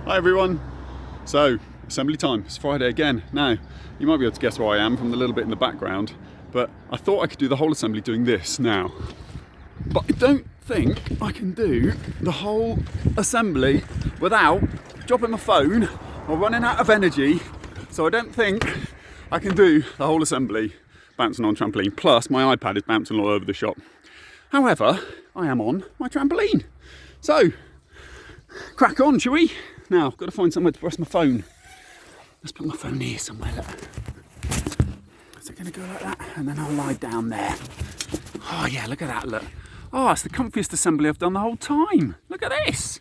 Hi everyone. So, assembly time. It's Friday again. Now, you might be able to guess where I am from the little bit in the background, but I thought I could do the whole assembly doing this now. But I don't think I can do the whole assembly without dropping my phone or running out of energy. So I don't think I can do the whole assembly bouncing on trampoline. Plus, my iPad is bouncing all over the shop. However, I am on my trampoline. So, crack on, shall we? Now, I've got to find somewhere to rest my phone. Let's put my phone here somewhere. Look. Is it going to go like that? And then I'll lie down there. Oh yeah, look at that, look. Oh, it's the comfiest assembly I've done the whole time. Look at this.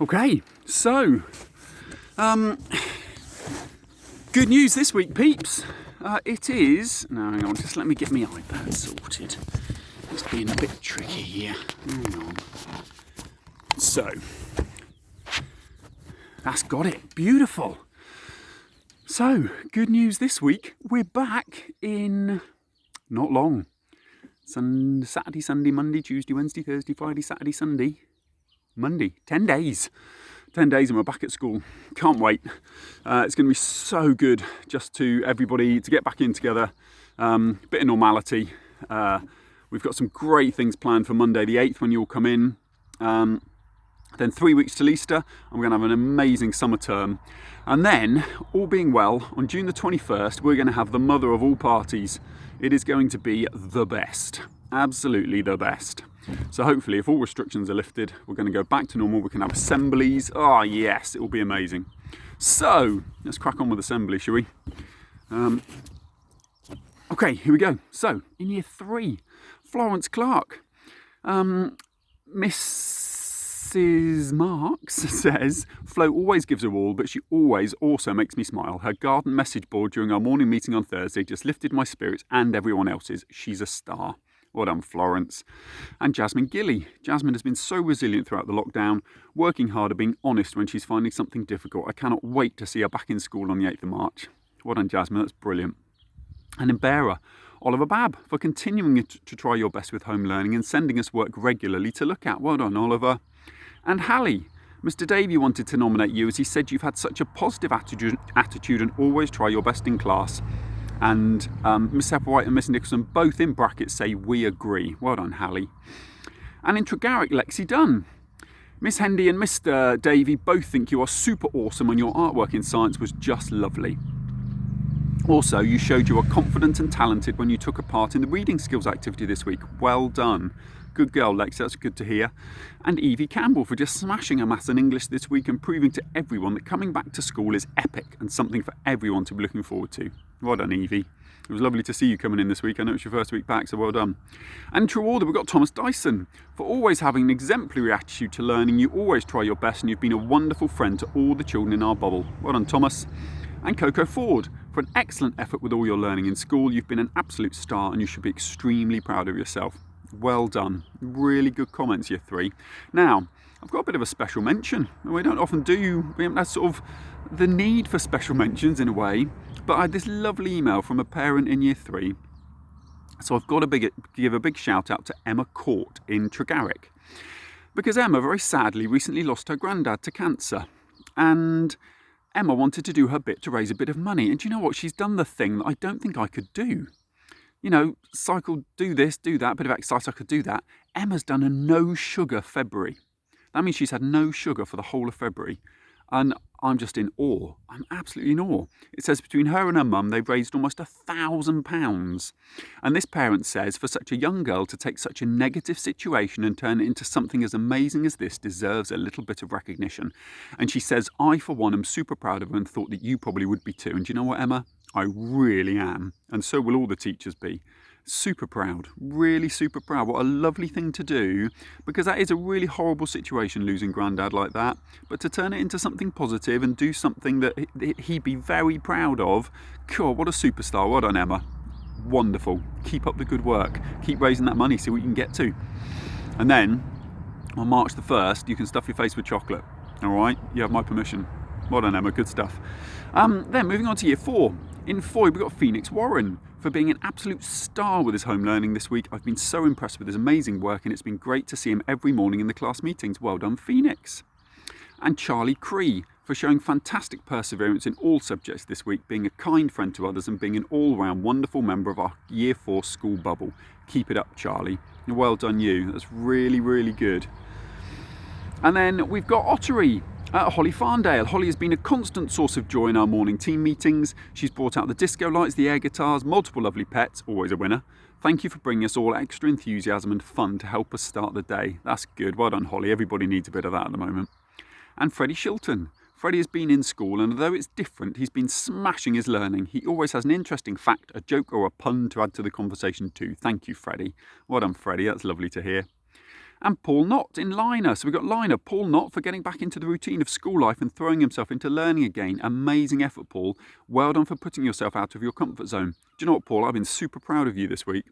Okay, so, good news this week, peeps. It is, no, hang on, just let me get my iPad sorted. It's being a bit tricky here. Hang on. So, that's got it. Beautiful. So, good news this week. We're back in not long. Saturday, Sunday, Monday, Tuesday, Wednesday, Thursday, Friday, Saturday, Sunday. Monday. 10 days. 10 days and we're back at school. Can't wait. It's going to be so good just to everybody to get back in together. Bit of normality. We've got some great things planned for Monday the 8th when you all come in. Then 3 weeks till Easter, and we're going to have an amazing summer term. And then, all being well, on June the 21st, we're going to have the mother of all parties. It is going to be the best. Absolutely the best. So hopefully, if all restrictions are lifted, we're going to go back to normal. We can have assemblies. Oh, yes, it will be amazing. So, let's crack on with assembly, shall we? Okay, here we go. So, in year 3, Florence Clark. Mrs. Marks says, Flo always gives her all, but she always also makes me smile. Her garden message board during our morning meeting on Thursday just lifted my spirits and everyone else's. She's a star. Well done, Florence. And Jasmine Gilly. Jasmine has been so resilient throughout the lockdown, working hard and being honest when she's finding something difficult. I cannot wait to see her back in school on the 8th of March. Well done, Jasmine. That's brilliant. And in Bearer, Oliver Babb, for continuing to try your best with home learning and sending us work regularly to look at. Well done, Oliver. And Hallie, Mr. Davey wanted to nominate you as he said you've had such a positive attitude and always try your best in class. And Miss Sepperwhite and Miss Nicholson, both in brackets, say we agree. Well done, Hallie. And in Tregarrick, Lexi Dunn. Miss Hendy and Mr. Davey both think you are super awesome and your artwork in science was just lovely. Also, you showed you are confident and talented when you took a part in the reading skills activity this week. Well done. Good girl, Lex, that's good to hear. And Evie Campbell for just smashing her maths and English this week and proving to everyone that coming back to school is epic and something for everyone to be looking forward to. Well done, Evie. It was lovely to see you coming in this week. I know it's your first week back, so well done. And in true order, we've got Thomas Dyson for always having an exemplary attitude to learning. You always try your best and you've been a wonderful friend to all the children in our bubble. Well done, Thomas. And Coco Ford for an excellent effort with all your learning in school. You've been an absolute star and you should be extremely proud of yourself. Well done. Really good comments, year 3. Now, I've got a bit of a special mention. We don't often do, we haven't had sort of the need for special mentions in a way, but I had this lovely email from a parent in year 3. So I've got to give a big shout out to Emma Court in Tregarrick. Because Emma very sadly recently lost her granddad to cancer. And Emma wanted to do her bit to raise a bit of money. And do you know what? She's done the thing that I don't think I could do. You know, cycle, do this, do that, bit of exercise, I could do that. Emma's done a no sugar February. That means she's had no sugar for the whole of February. And I'm just in awe. I'm absolutely in awe. It says between her and her mum, they've raised almost £1,000. And this parent says for such a young girl to take such a negative situation and turn it into something as amazing as this deserves a little bit of recognition. And she says, I for one am super proud of her and thought that you probably would be too. And do you know what, Emma? I really am. And so will all the teachers be. Super proud, really super proud. What a lovely thing to do, because that is a really horrible situation, losing Grandad like that. But to turn it into something positive and do something that he'd be very proud of, God, what a superstar. Well done, Emma. Wonderful. Keep up the good work. Keep raising that money, see what you can get to. And then, on March the 1st, you can stuff your face with chocolate. All right? You have my permission. Well done, Emma. Good stuff. Then, moving on to year 4. In Foy, we've got Phoenix Warren for being an absolute star with his home learning this week. I've been so impressed with his amazing work and it's been great to see him every morning in the class meetings. Well done, Phoenix. And Charlie Cree for showing fantastic perseverance in all subjects this week, being a kind friend to others and being an all-round wonderful member of our Year 4 school bubble. Keep it up, Charlie. Well done you. That's really, really good. And then we've got Ottery. Holly Farndale. Holly has been a constant source of joy in our morning team meetings. She's brought out the disco lights, the air guitars, multiple lovely pets, always a winner. Thank you for bringing us all extra enthusiasm and fun to help us start the day. That's good. Well done, Holly. Everybody needs a bit of that at the moment. And Freddie Shelton. Freddie has been in school, and although it's different, he's been smashing his learning. He always has an interesting fact, a joke or a pun to add to the conversation too. Thank you, Freddie. Well done, Freddie. That's lovely to hear. And Paul Knott in Liner. So we've got Liner, Paul Knott, for getting back into the routine of school life and throwing himself into learning again. Amazing effort, Paul. Well done for putting yourself out of your comfort zone. Do you know what, Paul? I've been super proud of you this week,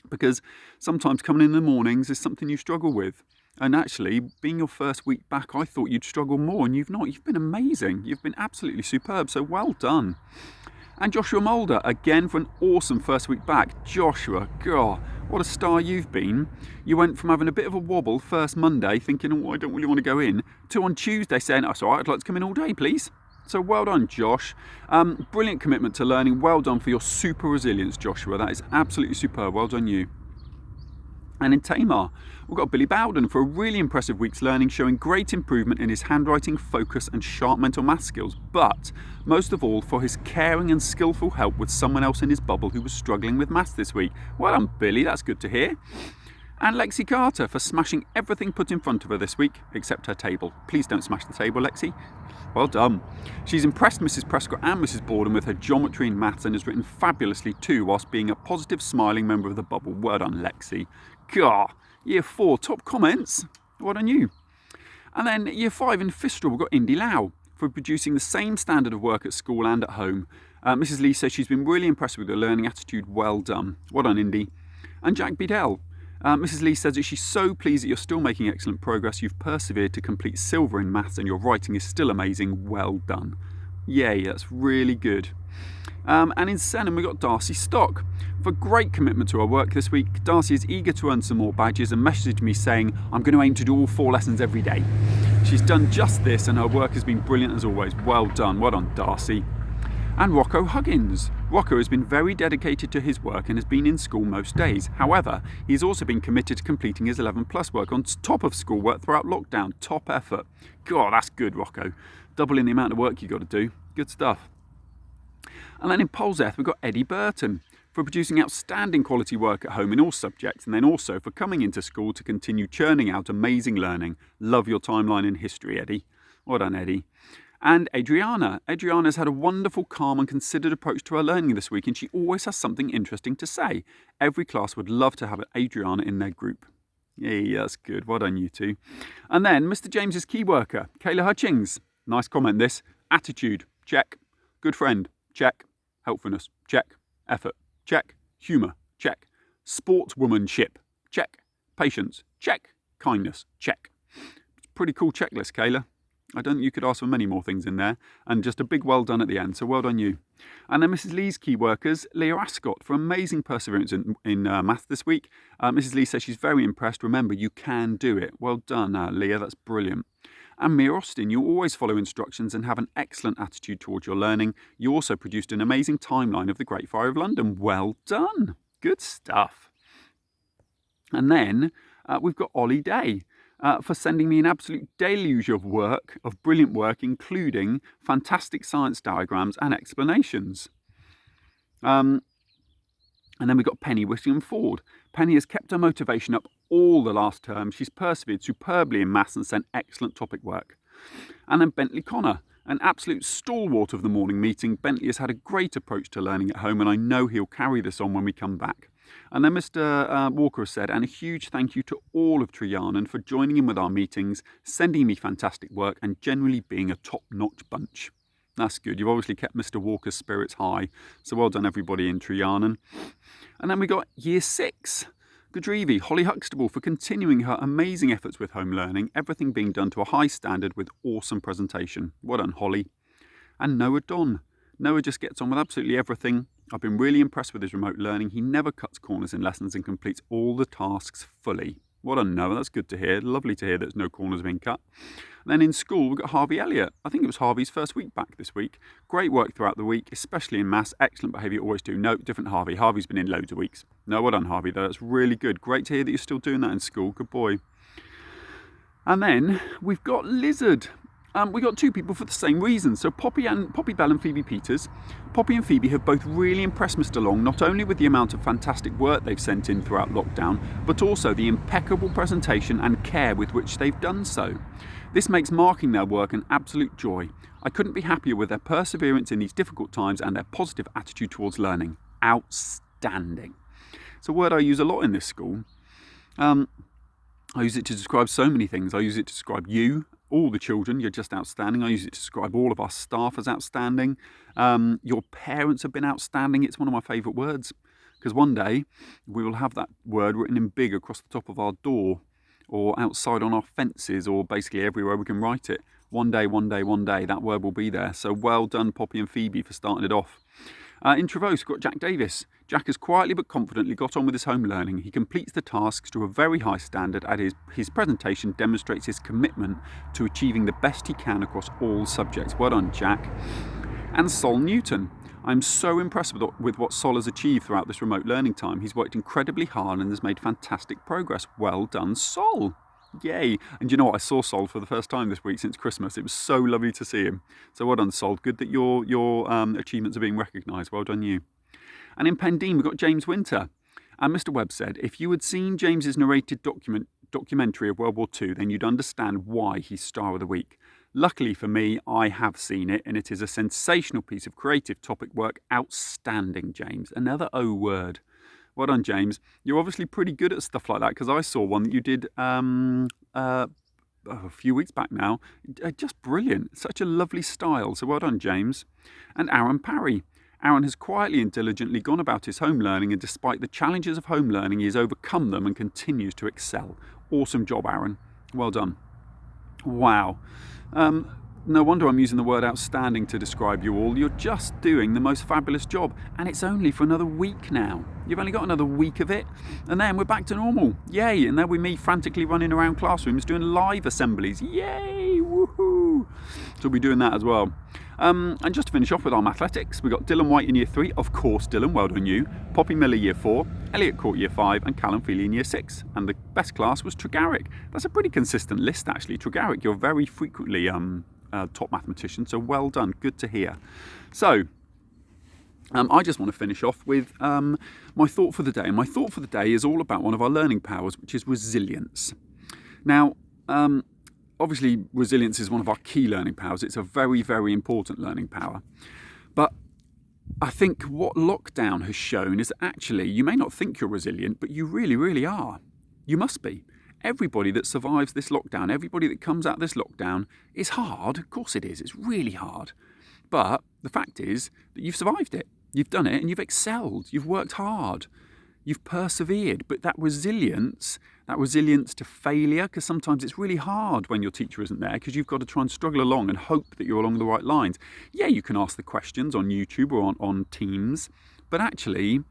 because sometimes coming in the mornings is something you struggle with. And actually, being your first week back, I thought you'd struggle more, and you've not. You've been amazing. You've been absolutely superb, so well done. And Joshua Mulder, again for an awesome first week back. Joshua, God, what a star you've been. You went from having a bit of a wobble first Monday, thinking, oh, I don't really want to go in, to on Tuesday saying, that's all right, I'd like to come in all day, please. So well done, Josh. Brilliant commitment to learning. Well done for your super resilience, Joshua. That is absolutely superb. Well done you. And in Tamar, we've got Billy Bowden for a really impressive week's learning, showing great improvement in his handwriting, focus and sharp mental math skills, but most of all for his caring and skillful help with someone else in his bubble who was struggling with maths this week. Well done, Billy, that's good to hear. And Lexi Carter for smashing everything put in front of her this week, except her table. Please don't smash the table, Lexi. Well done. She's impressed Mrs. Prescott and Mrs. Borden with her geometry and maths and has written fabulously too, whilst being a positive, smiling member of the bubble. Well done, Lexi. God, Year 4, top comments. Well done you. And then Year 5 in Fistral, we've got Indy Lau for producing the same standard of work at school and at home. Mrs. Lee says she's been really impressed with her learning attitude. Well done. Well done, Indy. And Jack Bedell. Mrs. Lee says that she's so pleased that you're still making excellent progress. You've persevered to complete silver in maths and your writing is still amazing. Well done. Yay, that's really good. And in Senham, we've got Darcy Stock for great commitment to her work this week. Darcy is eager to earn some more badges and messaged me saying, I'm going to aim to do all 4 lessons every day. She's done just this and her work has been brilliant as always. Well done. Well done, Darcy. And Rocco Huggins. Rocco has been very dedicated to his work and has been in school most days. However, he's also been committed to completing his 11 plus work on top of schoolwork throughout lockdown. Top effort. God, that's good, Rocco. Doubling the amount of work you've got to do. Good stuff. And then in Polzeth, we've got Eddie Burton for producing outstanding quality work at home in all subjects, and then also for coming into school to continue churning out amazing learning. Love your timeline in history, Eddie. Well done, Eddie. And Adriana. Adriana's had a wonderful, calm and considered approach to her learning this week, and she always has something interesting to say. Every class would love to have an Adriana in their group. Yeah, that's good. Well done, you two. And then Mr. James's key worker, Kayla Hutchings. Nice comment this. Attitude, check. Good friend, check. Helpfulness, check. Effort, check. Humour, check. Sportswomanship, check. Patience, check. Kindness, check. It's a pretty cool checklist, Kayla. I don't think you could ask for many more things in there. And just a big well done at the end, so well done you. And then Mrs. Lee's key workers, Leah Ascott, for amazing perseverance in math this week. Mrs. Lee says she's very impressed. Remember, you can do it. Well done, Leah, that's brilliant. And Mia Austin, you always follow instructions and have an excellent attitude towards your learning. You also produced an amazing timeline of the Great Fire of London. Well done. Good stuff. And then we've got Ollie Day for sending me an absolute deluge of work, of brilliant work, including fantastic science diagrams and explanations. And then we've got Penny Whittingham-Ford. Penny has kept her motivation up all the last term. She's persevered superbly in maths and sent excellent topic work. And then Bentley Connor, an absolute stalwart of the morning meeting. Bentley has had a great approach to learning at home, and I know he'll carry this on when we come back. And then Mr. Walker has said, and a huge thank you to all of Trianon for joining in with our meetings, sending me fantastic work, and generally being a top-notch bunch. That's good. You've obviously kept Mr. Walker's spirits high. So well done, everybody in Trianon. And then we got Year 6. Godrevi, Holly Huxtable for continuing her amazing efforts with home learning, everything being done to a high standard with awesome presentation. Well done, Holly. And Noah Don. Noah just gets on with absolutely everything. I've been really impressed with his remote learning. He never cuts corners in lessons and completes all the tasks fully. What a no, that's good to hear. Lovely to hear there's no corners being cut. Then in school, we've got Harvey Elliot. I think it was Harvey's first week back this week. Great work throughout the week, especially in maths. Excellent behaviour, always do. No, different Harvey. Harvey's been in loads of weeks. No, well done, Harvey, though. That's really good. Great to hear that you're still doing that in school. Good boy. And then we've got Lizard. We got two people for the same reason. So Poppy Bell and Phoebe Peters. Poppy and Phoebe have both really impressed Mr. Long, not only with the amount of fantastic work they've sent in throughout lockdown, but also the impeccable presentation and care with which they've done so. This makes marking their work an absolute joy. I couldn't be happier with their perseverance in these difficult times and their positive attitude towards learning. Outstanding. It's a word I use a lot in this school. I use it to describe so many things. I use it to describe you, all the children. You're just outstanding. I use it to describe all of our staff as outstanding. Your parents have been outstanding. It's one of my favourite words, because one day we will have that word written in big across the top of our door or outside on our fences or basically everywhere we can write it. One day, that word will be there. So well done, Poppy and Phoebe, for starting it off. In Trevose, we've got Jack Davis. Jack has quietly but confidently got on with his home learning. He completes the tasks to a very high standard, and his presentation demonstrates his commitment to achieving the best he can across all subjects. Well done, Jack. And Sol Newton. I'm so impressed with what Sol has achieved throughout this remote learning time. He's worked incredibly hard and has made fantastic progress. Well done, Sol. Yay. And you know what? I saw Sol for the first time this week since Christmas. It was so lovely to see him. So well done, Sol. Good that your achievements are being recognised. Well done, you. And in Pendine, we've got James Winter. And Mr. Webb said, if you had seen James's narrated documentary of World War II, then you'd understand why he's Star of the Week. Luckily for me, I have seen it, and it is a sensational piece of creative topic work. Outstanding, James. Another O word. Well done, James. You're obviously pretty good at stuff like that, because I saw one that you did a few weeks back now. Just brilliant. Such a lovely style. So well done, James. And Aaron Parry. Aaron has quietly and diligently gone about his home learning, and despite the challenges of home learning, he has overcome them and continues to excel. Awesome job, Aaron. Well done. Wow. No wonder I'm using the word outstanding to describe you all. You're just doing the most fabulous job, and it's only for another week now. You've only got another week of it, and then we're back to normal. Yay! And then we me frantically running around classrooms doing live assemblies. Yay! Woohoo! So we'll be doing that as well. And just to finish off with our athletics, we've got Dylan White in Year 3. Of course, Dylan, well done you. Poppy Miller Year 4, Elliot Court Year 5, and Callum Feely in Year 6. And the best class was Tregarrick. That's a pretty consistent list, actually. Tregarrick, you're very frequently top mathematician, so well done. Good to hear. So, I just want to finish off with my thought for the day. And my thought for the day is all about one of our learning powers, which is resilience. Now, obviously, resilience is one of our key learning powers. It's a very, very important learning power. But I think what lockdown has shown is actually, you may not think you're resilient, but you really, really are. You must be. Everybody that survives this lockdown, everybody that comes out of this lockdown, is hard. Of course it is. It's really hard. But the fact is that you've survived it. You've done it and you've excelled. You've worked hard. You've persevered. But that resilience to failure, because sometimes it's really hard when your teacher isn't there, because you've got to try and struggle along and hope that you're along the right lines. Yeah, you can ask the questions on YouTube or on Teams, but actually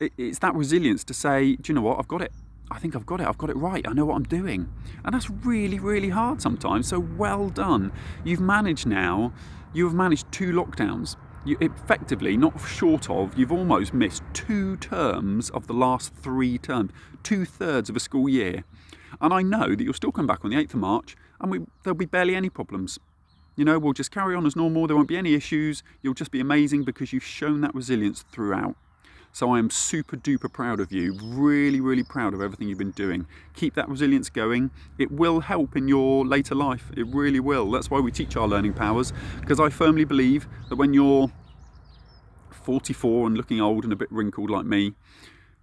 it's that resilience to say, do you know what, I've got it. I think I've got it. I've got it right. I know what I'm doing. And that's really, really hard sometimes. So well done. You've managed 2 lockdowns. You effectively, not short of, you've almost missed 2 terms of the last 3 terms. 2/3 of a school year. And I know that you'll still come back on the 8th of March and there'll be barely any problems. You know, we'll just carry on as normal. There won't be any issues. You'll just be amazing because you've shown that resilience throughout. So I am super duper proud of you, really, really proud of everything you've been doing. Keep that resilience going. It will help in your later life. It really will. That's why we teach our learning powers, because I firmly believe that when you're 44 and looking old and a bit wrinkled like me,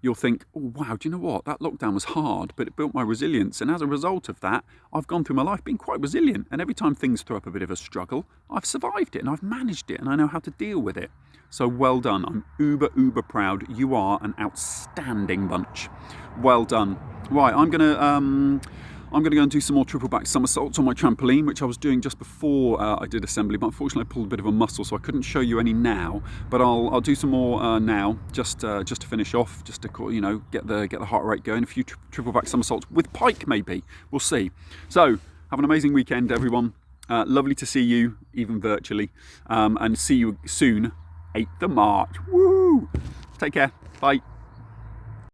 you'll think, oh wow, do you know what? That lockdown was hard, but it built my resilience. And as a result of that, I've gone through my life being quite resilient. And every time things throw up a bit of a struggle, I've survived it and I've managed it and I know how to deal with it. So well done. I'm uber proud. You are an outstanding bunch. Well done. Right, I'm I'm going to go and do some more triple back somersaults on my trampoline, which I was doing just before I did assembly, but unfortunately I pulled a bit of a muscle, so I couldn't show you any now. But I'll do some more now, just to finish off, just to get the heart rate going. A few triple back somersaults with pike, maybe. We'll see. So have an amazing weekend, everyone. Lovely to see you, even virtually, and see you soon. 8th of March. Woo! Take care. Bye.